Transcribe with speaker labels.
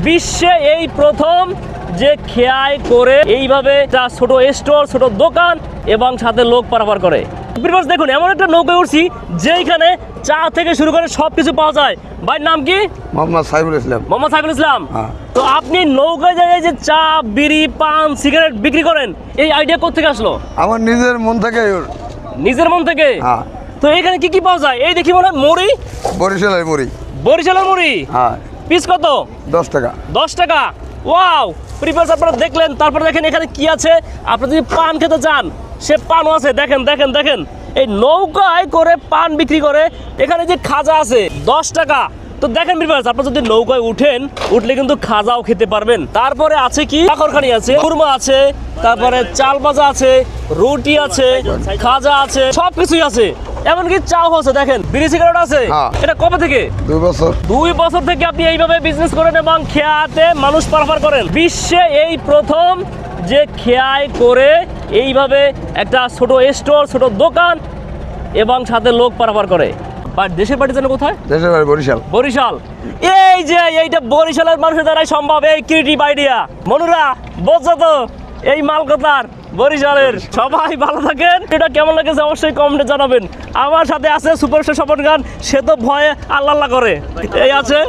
Speaker 1: বিশ্বে এই প্রথম যে খেয়াই করে এইভাবে একটা ছোট স্টোর, ছোট দোকান এবং সাথে লোক পারাপার করে। দেখুন এমন একটা নৌকায় উঠছি যেখানে চা থেকে শুরু করে সবকিছু পাওয়া যায়। ভাইয়ের নাম কি?
Speaker 2: মোহাম্মদ সাইফুল ইসলাম।
Speaker 1: মোহাম্মদ সাইফুল ইসলাম।
Speaker 2: হ্যাঁ।
Speaker 1: তো আপনি নৌকায় যায় যে চা, বিড়ি, পান, সিগারেট বিক্রি করেন, এই আইডিয়া কোত্থেকে আসলো?
Speaker 2: আমার নিজের মন থেকে।
Speaker 1: নিজের মন থেকে?
Speaker 2: হ্যাঁ।
Speaker 1: তো এখানে কি কি পাওয়া যায়? এই দেখি মনে হয় মুড়ি।
Speaker 2: বরিশালের মুড়ি।
Speaker 1: বরিশালের মুড়ি?
Speaker 2: হ্যাঁ।
Speaker 1: পিস কত?
Speaker 2: 10 টাকা।
Speaker 1: 10 টাকা। ওয়াও, প্রিভিয়াস আপনারা দেখলেন। তারপরে দেখেন এখানে কি আছে। আপনি যদি পান খেতে চান, সে পানও আছে। দেখেন দেখেন দেখেন, এই নৌকায় করে পান বিক্রি করে। এখানে যে খাজা আছে 10 টাকা। তো দেখেন প্রিভিয়াস, আপনারা যদি নৌকায় উঠলে কিন্তু খাজাও খেতে পারবেন। তারপরে আছে কি, কাকরখানি আছে, কুরমা আছে, তারপরে চাল ভাজা আছে, রুটি আছে, খাজা আছে, সবকিছুই আছে। এমনকি চাও আছে। দেখেন বিড়ি সিগারেট আছে। এটা কবে থেকে?
Speaker 2: 2 বছর।
Speaker 1: 2 বছর থেকে আপনি এইভাবে বিজনেস করেন এবং খেয়াতে মানুষ পারাপার করেন। বিশ্বে এই প্রথম যে খেয়াই করে এইভাবে একটা ছোট স্টোর, ছোট দোকান এবং সাথে লোক পারাপার করে। বাট দেশের বাড়ি যেন কোথায়?
Speaker 2: দেশের বাড়ি বরিশাল।
Speaker 1: বরিশাল। এই যে এইটা বরিশালের মানুষের দ্বারাই সম্ভব। এই ক্রিয়েটিভ আইডিয়া। মনুরা বোঝো তো এই মাল কথার বরিশালের। সবাই ভালো থাকেন। এটা কেমন লেগেছে অবশ্যই কমেন্টে জানাবেন। আমার সাথে আছে সুপারস্টার স্বপন খান। সে তো ভয়ে আল্লাহ আল্লাহ করে। এই আছে